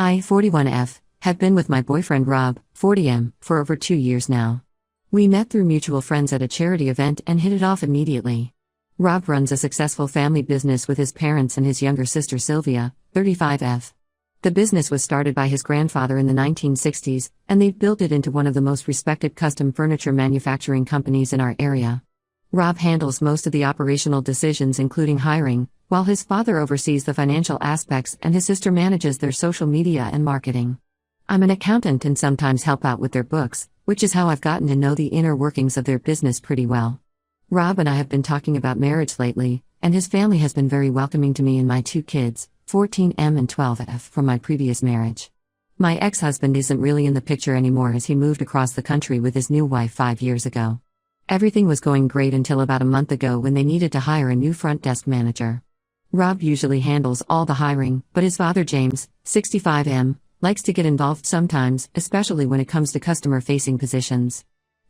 I, 41F, have been with my boyfriend Rob, 40M, for over 2 years now. We met through mutual friends at a charity event and hit it off immediately. Rob runs a successful family business with his parents and his younger sister Sylvia, 35F. The business was started by his grandfather in the 1960s, and they've built it into one of the most respected custom furniture manufacturing companies in our area. Rob handles most of the operational decisions, including hiring, while his father oversees the financial aspects and his sister manages their social media and marketing. I'm an accountant and sometimes help out with their books, which is how I've gotten to know the inner workings of their business pretty well. Rob and I have been talking about marriage lately, and his family has been very welcoming to me and my 2 kids, 14M and 12F, from my previous marriage. My ex-husband isn't really in the picture anymore as he moved across the country with his new wife 5 years ago. Everything was going great until about a month ago when they needed to hire a new front desk manager. Rob usually handles all the hiring, but his father James, 65M, likes to get involved sometimes, especially when it comes to customer-facing positions.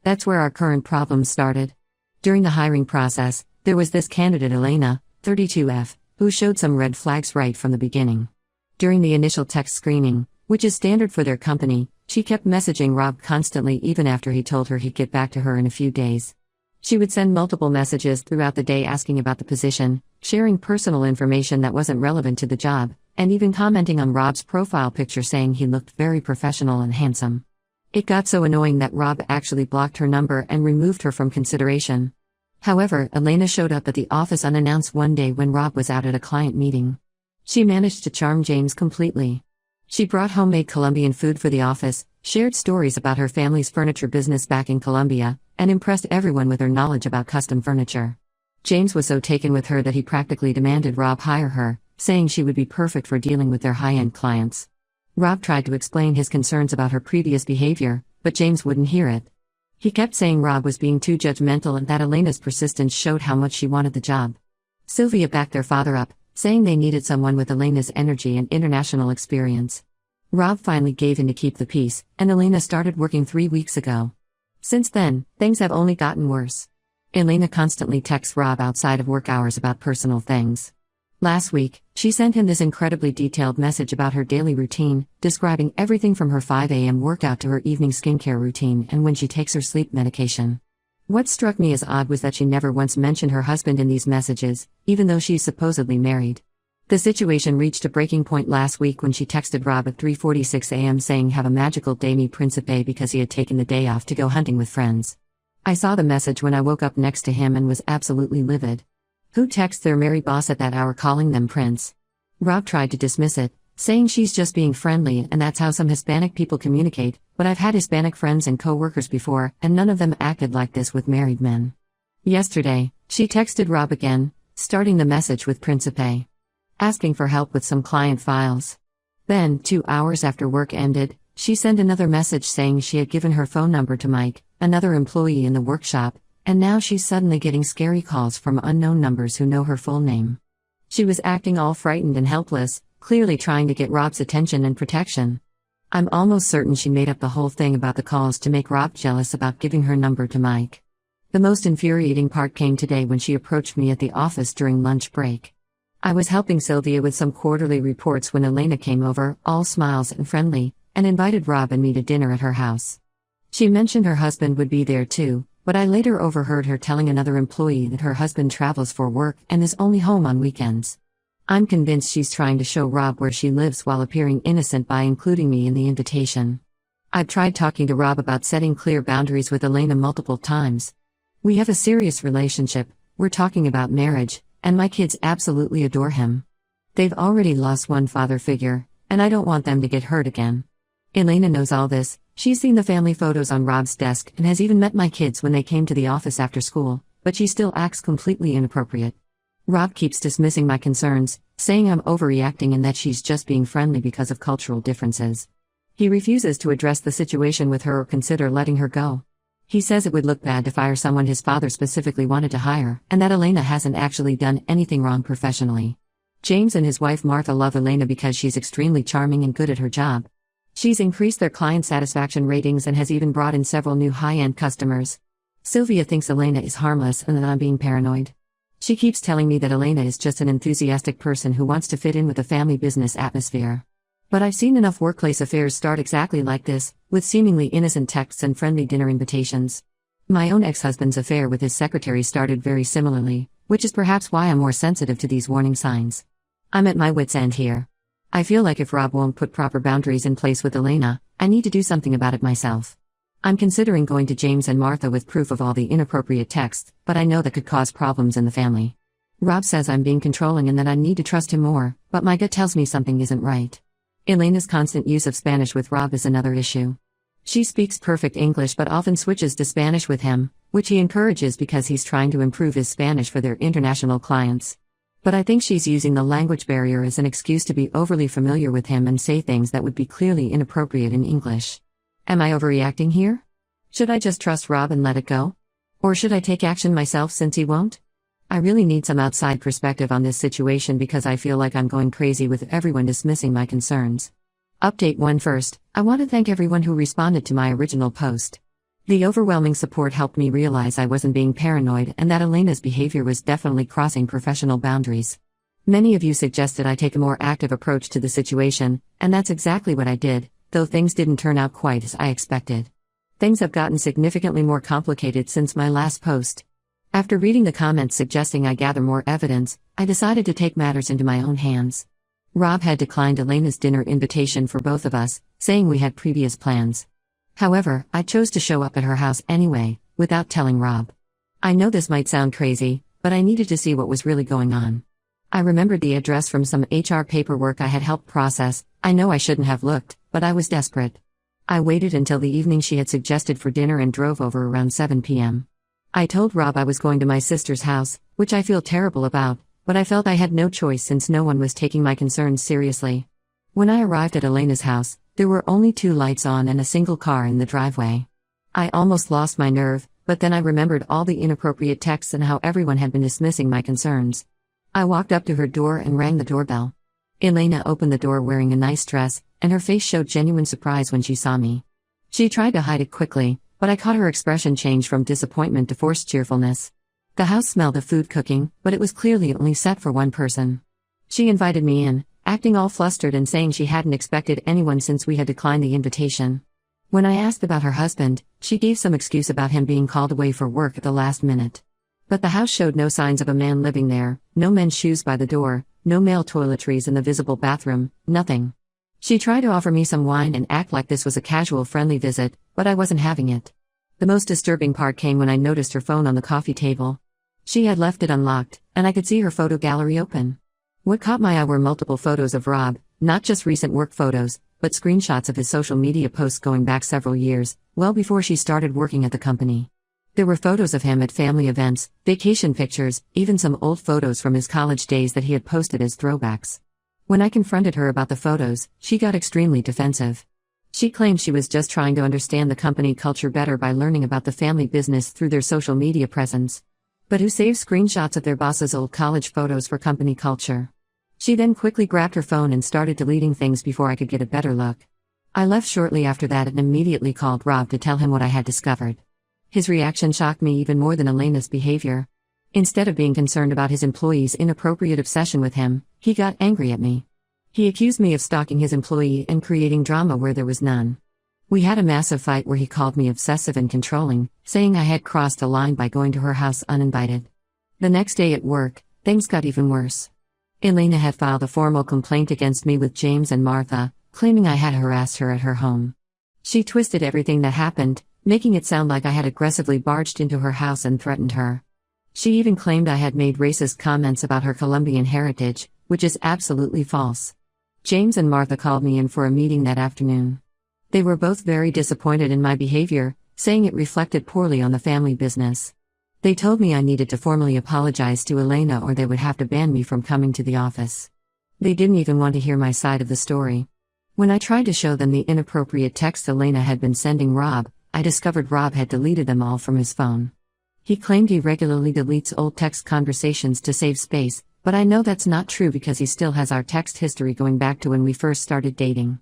That's where our current problems started. During the hiring process, there was this candidate Elena, 32F, who showed some red flags right from the beginning. During the initial text screening, which is standard for their company, she kept messaging Rob constantly even after he told her he'd get back to her in a few days. She would send multiple messages throughout the day asking about the position, sharing personal information that wasn't relevant to the job, and even commenting on Rob's profile picture saying he looked very professional and handsome. It got so annoying that Rob actually blocked her number and removed her from consideration. However, Elena showed up at the office unannounced one day when Rob was out at a client meeting. She managed to charm James completely. She brought homemade Colombian food for the office, shared stories about her family's furniture business back in Colombia, and impressed everyone with her knowledge about custom furniture. James was so taken with her that he practically demanded Rob hire her, saying she would be perfect for dealing with their high-end clients. Rob tried to explain his concerns about her previous behavior, but James wouldn't hear it. He kept saying Rob was being too judgmental and that Elena's persistence showed how much she wanted the job. Sylvia backed their father up, saying they needed someone with Elena's energy and international experience. Rob finally gave in to keep the peace, and Elena started working 3 weeks ago. Since then, things have only gotten worse. Elena constantly texts Rob outside of work hours about personal things. Last week, she sent him this incredibly detailed message about her daily routine, describing everything from her 5 a.m. workout to her evening skincare routine and when she takes her sleep medication. What struck me as odd was that she never once mentioned her husband in these messages, even though she's supposedly married. The situation reached a breaking point last week when she texted Rob at 3:46 a.m. saying have a magical day mi principe because he had taken the day off to go hunting with friends. I saw the message when I woke up next to him and was absolutely livid. Who texts their married boss at that hour calling them prince? Rob tried to dismiss it, saying she's just being friendly and that's how some Hispanic people communicate, but I've had Hispanic friends and co-workers before and none of them acted like this with married men. Yesterday, she texted Rob again, starting the message with principe, asking for help with some client files. Then, 2 hours after work ended, she sent another message saying she had given her phone number to Mike, another employee in the workshop, and now she's suddenly getting scary calls from unknown numbers who know her full name. She was acting all frightened and helpless, clearly trying to get Rob's attention and protection. I'm almost certain she made up the whole thing about the calls to make Rob jealous about giving her number to Mike. The most infuriating part came today when she approached me at the office during lunch break. I was helping Sylvia with some quarterly reports when Elena came over, all smiles and friendly, and invited Rob and me to dinner at her house. She mentioned her husband would be there too, but I later overheard her telling another employee that her husband travels for work and is only home on weekends. I'm convinced she's trying to show Rob where she lives while appearing innocent by including me in the invitation. I've tried talking to Rob about setting clear boundaries with Elena multiple times. We have a serious relationship, we're talking about marriage, and my kids absolutely adore him. They've already lost one father figure, and I don't want them to get hurt again. Elena knows all this. She's seen the family photos on Rob's desk and has even met my kids when they came to the office after school, but she still acts completely inappropriate. Rob keeps dismissing my concerns, saying I'm overreacting and that she's just being friendly because of cultural differences. He refuses to address the situation with her or consider letting her go. He says it would look bad to fire someone his father specifically wanted to hire, and that Elena hasn't actually done anything wrong professionally. James and his wife Martha love Elena because she's extremely charming and good at her job. She's increased their client satisfaction ratings and has even brought in several new high-end customers. Sylvia thinks Elena is harmless and that I'm being paranoid. She keeps telling me that Elena is just an enthusiastic person who wants to fit in with the family business atmosphere. But I've seen enough workplace affairs start exactly like this, with seemingly innocent texts and friendly dinner invitations. My own ex-husband's affair with his secretary started very similarly, which is perhaps why I'm more sensitive to these warning signs. I'm at my wit's end here. I feel like if Rob won't put proper boundaries in place with Elena, I need to do something about it myself. I'm considering going to James and Martha with proof of all the inappropriate texts, but I know that could cause problems in the family. Rob says I'm being controlling and that I need to trust him more, but my gut tells me something isn't right. Elena's constant use of Spanish with Rob is another issue. She speaks perfect English but often switches to Spanish with him, which he encourages because he's trying to improve his Spanish for their international clients. But I think she's using the language barrier as an excuse to be overly familiar with him and say things that would be clearly inappropriate in English. Am I overreacting here? Should I just trust Rob and let it go? Or should I take action myself since he won't? I really need some outside perspective on this situation because I feel like I'm going crazy with everyone dismissing my concerns. Update 1 first, I want to thank everyone who responded to my original post. The overwhelming support helped me realize I wasn't being paranoid and that Elena's behavior was definitely crossing professional boundaries. Many of you suggested I take a more active approach to the situation, and that's exactly what I did, though things didn't turn out quite as I expected. Things have gotten significantly more complicated since my last post. After reading the comments suggesting I gather more evidence, I decided to take matters into my own hands. Rob had declined Elena's dinner invitation for both of us, saying we had previous plans. However, I chose to show up at her house anyway, without telling Rob. I know this might sound crazy, but I needed to see what was really going on. I remembered the address from some HR paperwork I had helped process. I know I shouldn't have looked, but I was desperate. I waited until the evening she had suggested for dinner and drove over around 7 p.m. I told Rob I was going to my sister's house, which I feel terrible about, but I felt I had no choice since no one was taking my concerns seriously. When I arrived at Elena's house, there were only 2 lights on and a single car in the driveway. I almost lost my nerve, but then I remembered all the inappropriate texts and how everyone had been dismissing my concerns. I walked up to her door and rang the doorbell. Elena opened the door wearing a nice dress, and her face showed genuine surprise when she saw me. She tried to hide it quickly, but I caught her expression change from disappointment to forced cheerfulness. The house smelled of food cooking, but it was clearly only set for one person. She invited me in, acting all flustered and saying she hadn't expected anyone since we had declined the invitation. When I asked about her husband, she gave some excuse about him being called away for work at the last minute. But the house showed no signs of a man living there, no men's shoes by the door, no male toiletries in the visible bathroom, nothing. She tried to offer me some wine and act like this was a casual friendly visit, but I wasn't having it. The most disturbing part came when I noticed her phone on the coffee table. She had left it unlocked, and I could see her photo gallery open. What caught my eye were multiple photos of Rob, not just recent work photos, but screenshots of his social media posts going back several years, well before she started working at the company. There were photos of him at family events, vacation pictures, even some old photos from his college days that he had posted as throwbacks. When I confronted her about the photos, she got extremely defensive. She claimed she was just trying to understand the company culture better by learning about the family business through their social media presence. But who saves screenshots of their boss's old college photos for company culture? She then quickly grabbed her phone and started deleting things before I could get a better look. I left shortly after that and immediately called Rob to tell him what I had discovered. His reaction shocked me even more than Elena's behavior. Instead of being concerned about his employee's inappropriate obsession with him, he got angry at me. He accused me of stalking his employee and creating drama where there was none. We had a massive fight where he called me obsessive and controlling, saying I had crossed a line by going to her house uninvited. The next day at work, things got even worse. Elena had filed a formal complaint against me with James and Martha, claiming I had harassed her at her home. She twisted everything that happened, making it sound like I had aggressively barged into her house and threatened her. She even claimed I had made racist comments about her Colombian heritage, which is absolutely false. James and Martha called me in for a meeting that afternoon. They were both very disappointed in my behavior, saying it reflected poorly on the family business. They told me I needed to formally apologize to Elena or they would have to ban me from coming to the office. They didn't even want to hear my side of the story. When I tried to show them the inappropriate texts Elena had been sending Rob, I discovered Rob had deleted them all from his phone. He claimed he regularly deletes old text conversations to save space, but I know that's not true because he still has our text history going back to when we first started dating.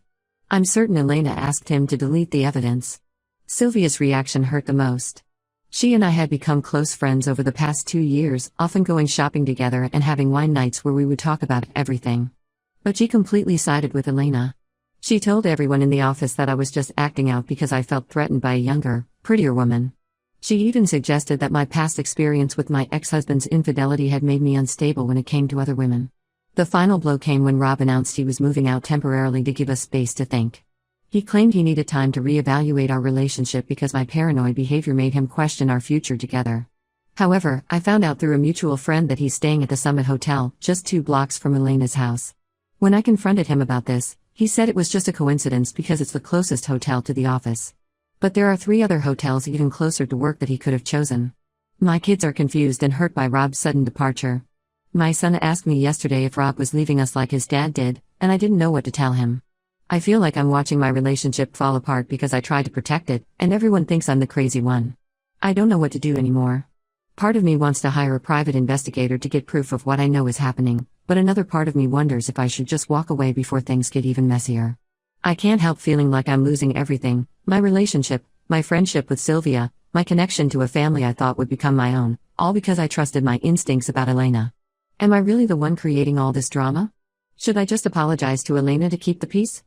I'm certain Elena asked him to delete the evidence. Sylvia's reaction hurt the most. She and I had become close friends over the past 2 years, often going shopping together and having wine nights where we would talk about everything. But she completely sided with Elena. She told everyone in the office that I was just acting out because I felt threatened by a younger, prettier woman. She even suggested that my past experience with my ex-husband's infidelity had made me unstable when it came to other women. The final blow came when Rob announced he was moving out temporarily to give us space to think. He claimed he needed time to reevaluate our relationship because my paranoid behavior made him question our future together. However, I found out through a mutual friend that he's staying at the Summit Hotel, just 2 blocks from Elena's house. When I confronted him about this, he said it was just a coincidence because it's the closest hotel to the office. But there are 3 other hotels even closer to work that he could have chosen. My kids are confused and hurt by Rob's sudden departure. My son asked me yesterday if Rob was leaving us like his dad did, and I didn't know what to tell him. I feel like I'm watching my relationship fall apart because I tried to protect it, and everyone thinks I'm the crazy one. I don't know what to do anymore. Part of me wants to hire a private investigator to get proof of what I know is happening, but another part of me wonders if I should just walk away before things get even messier. I can't help feeling like I'm losing everything: my relationship, my friendship with Sylvia, my connection to a family I thought would become my own, all because I trusted my instincts about Elena. Am I really the one creating all this drama? Should I just apologize to Elena to keep the peace?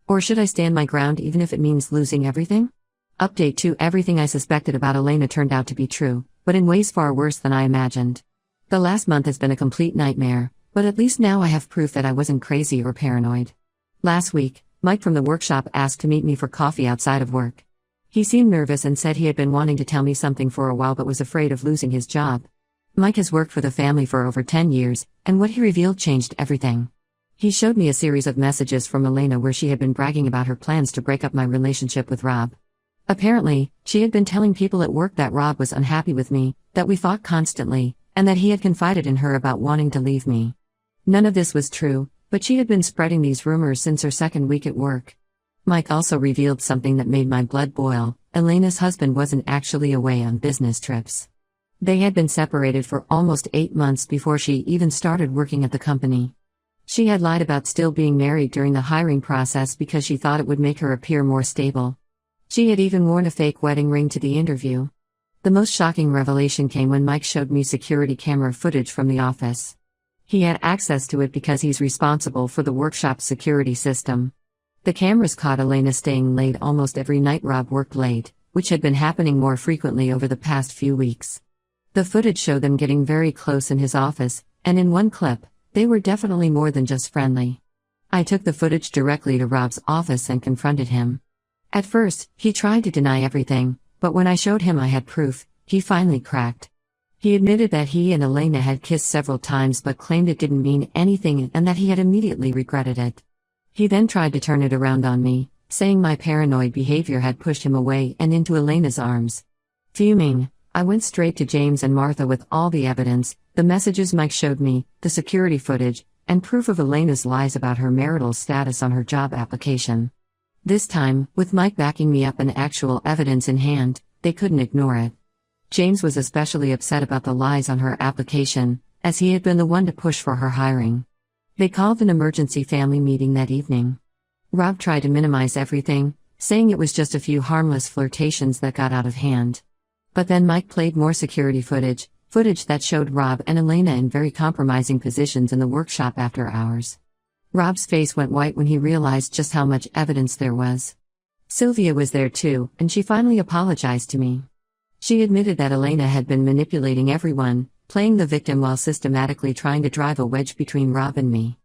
Or should I stand my ground even if it means losing everything? Update 2: Everything I suspected about Elena turned out to be true, but in ways far worse than I imagined. The last month has been a complete nightmare, but at least now I have proof that I wasn't crazy or paranoid. Last week, Mike from the workshop asked to meet me for coffee outside of work. He seemed nervous and said he had been wanting to tell me something for a while but was afraid of losing his job. Mike has worked for the family for over 10 years, and what he revealed changed everything. He showed me a series of messages from Elena where she had been bragging about her plans to break up my relationship with Rob. Apparently, she had been telling people at work that Rob was unhappy with me, that we fought constantly, and that he had confided in her about wanting to leave me. None of this was true, but she had been spreading these rumors since her second week at work. Mike also revealed something that made my blood boil: Elena's husband wasn't actually away on business trips. They had been separated for almost 8 months before she even started working at the company. She had lied about still being married during the hiring process because she thought it would make her appear more stable. She had even worn a fake wedding ring to the interview. The most shocking revelation came when Mike showed me security camera footage from the office. He had access to it because he's responsible for the workshop's security system. The cameras caught Elena staying late almost every night Rob worked late, which had been happening more frequently over the past few weeks. The footage showed them getting very close in his office, and in one clip, they were definitely more than just friendly. I took the footage directly to Rob's office and confronted him. At first, he tried to deny everything, but when I showed him I had proof, he finally cracked. He admitted that he and Elena had kissed several times but claimed it didn't mean anything and that he had immediately regretted it. He then tried to turn it around on me, saying my paranoid behavior had pushed him away and into Elena's arms. Fuming, I went straight to James and Martha with all the evidence: the messages Mike showed me, the security footage, and proof of Elena's lies about her marital status on her job application. This time, with Mike backing me up and actual evidence in hand, they couldn't ignore it. James was especially upset about the lies on her application, as he had been the one to push for her hiring. They called an emergency family meeting that evening. Rob tried to minimize everything, saying it was just a few harmless flirtations that got out of hand. But then Mike played more security footage that showed Rob and Elena in very compromising positions in the workshop after hours. Rob's face went white when he realized just how much evidence there was. Sylvia was there too, and she finally apologized to me. She admitted that Elena had been manipulating everyone, playing the victim while systematically trying to drive a wedge between Rob and me.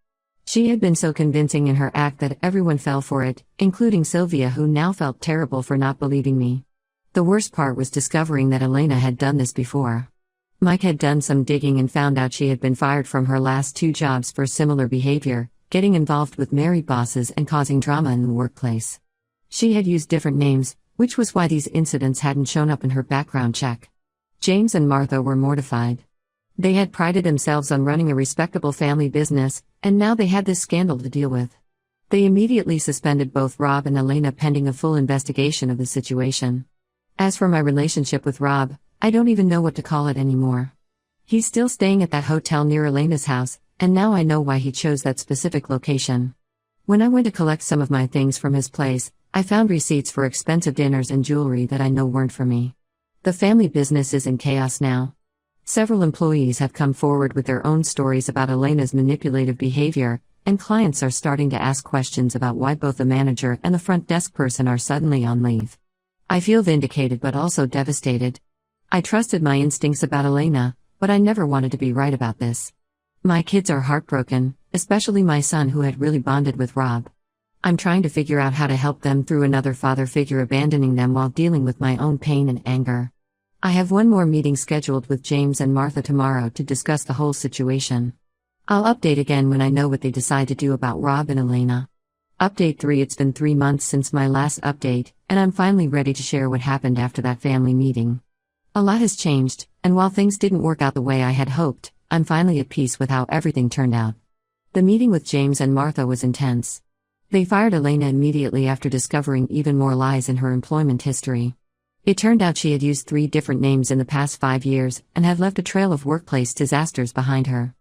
She had been so convincing in her act that everyone fell for it, including Sylvia, who now felt terrible for not believing me. The worst part was discovering that Elena had done this before. Mike had done some digging and found out she had been fired from her last 2 jobs for similar behavior, getting involved with married bosses and causing drama in the workplace. She had used different names, which was why these incidents hadn't shown up in her background check. James and Martha were mortified. They had prided themselves on running a respectable family business, and now they had this scandal to deal with. They immediately suspended both Rob and Elena pending a full investigation of the situation. As for my relationship with Rob, I don't even know what to call it anymore. He's still staying at that hotel near Elena's house, and now I know why he chose that specific location. When I went to collect some of my things from his place, I found receipts for expensive dinners and jewelry that I know weren't for me. The family business is in chaos now. Several employees have come forward with their own stories about Elena's manipulative behavior, and clients are starting to ask questions about why both the manager and the front desk person are suddenly on leave. I feel vindicated but also devastated. I trusted my instincts about Elena, but I never wanted to be right about this. My kids are heartbroken, especially my son who had really bonded with Rob. I'm trying to figure out how to help them through another father figure abandoning them while dealing with my own pain and anger. I have one more meeting scheduled with James and Martha tomorrow to discuss the whole situation. I'll update again when I know what they decide to do about Rob and Elena. Update 3. It's been 3 months since my last update, and I'm finally ready to share what happened after that family meeting. A lot has changed, and while things didn't work out the way I had hoped, I'm finally at peace with how everything turned out. The meeting with James and Martha was intense. They fired Elena immediately after discovering even more lies in her employment history. It turned out she had used 3 different names in the past 5 years and had left a trail of workplace disasters behind her.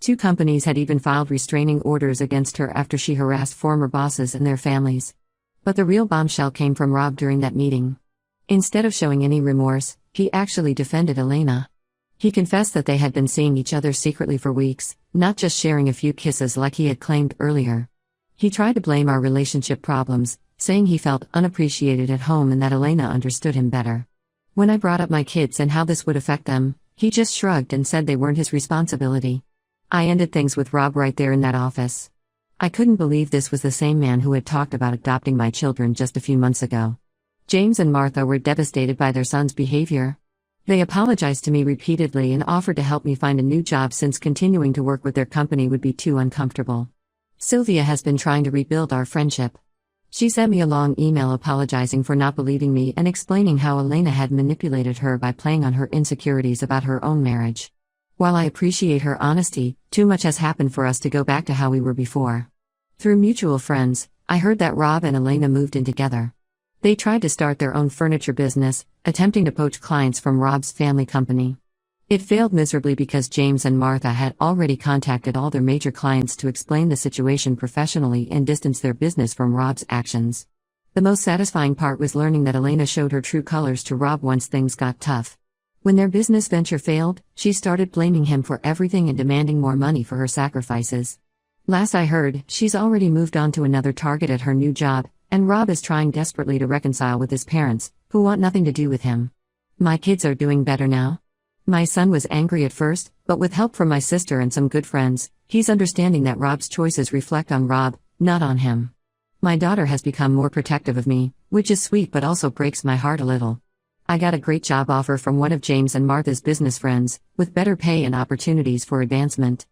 2 companies had even filed restraining orders against her after she harassed former bosses and their families. But the real bombshell came from Rob during that meeting. Instead of showing any remorse, he actually defended Elena. He confessed that they had been seeing each other secretly for weeks, not just sharing a few kisses like he had claimed earlier. He tried to blame our relationship problems, saying he felt unappreciated at home and that Elena understood him better. When I brought up my kids and how this would affect them, he just shrugged and said they weren't his responsibility. I ended things with Rob right there in that office. I couldn't believe this was the same man who had talked about adopting my children just a few months ago. James and Martha were devastated by their son's behavior. They apologized to me repeatedly and offered to help me find a new job since continuing to work with their company would be too uncomfortable. Sylvia has been trying to rebuild our friendship. She sent me a long email apologizing for not believing me and explaining how Elena had manipulated her by playing on her insecurities about her own marriage. While I appreciate her honesty, too much has happened for us to go back to how we were before. Through mutual friends, I heard that Rob and Elena moved in together. They tried to start their own furniture business, attempting to poach clients from Rob's family company. It failed miserably because James and Martha had already contacted all their major clients to explain the situation professionally and distance their business from Rob's actions. The most satisfying part was learning that Elena showed her true colors to Rob once things got tough. When their business venture failed, she started blaming him for everything and demanding more money for her sacrifices. Last I heard, she's already moved on to another target at her new job, and Rob is trying desperately to reconcile with his parents, who want nothing to do with him. My kids are doing better now. My son was angry at first, but with help from my sister and some good friends, he's understanding that Rob's choices reflect on Rob, not on him. My daughter has become more protective of me, which is sweet but also breaks my heart a little. I got a great job offer from one of James and Martha's business friends, with better pay and opportunities for advancement.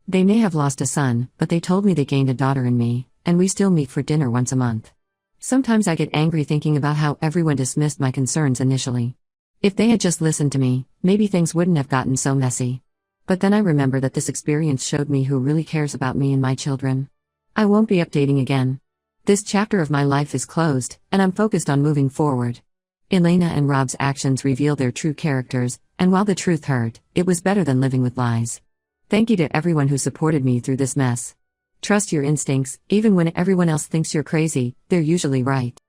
They may have lost a son, but they told me they gained a daughter in me, and we still meet for dinner once a month. Sometimes I get angry thinking about how everyone dismissed my concerns initially. If they had just listened to me, maybe things wouldn't have gotten so messy. But then I remember that this experience showed me who really cares about me and my children. I won't be updating again. This chapter of my life is closed, and I'm focused on moving forward. Elena and Rob's actions reveal their true characters, and while the truth hurt, it was better than living with lies. Thank you to everyone who supported me through this mess. Trust your instincts, even when everyone else thinks you're crazy, they're usually right.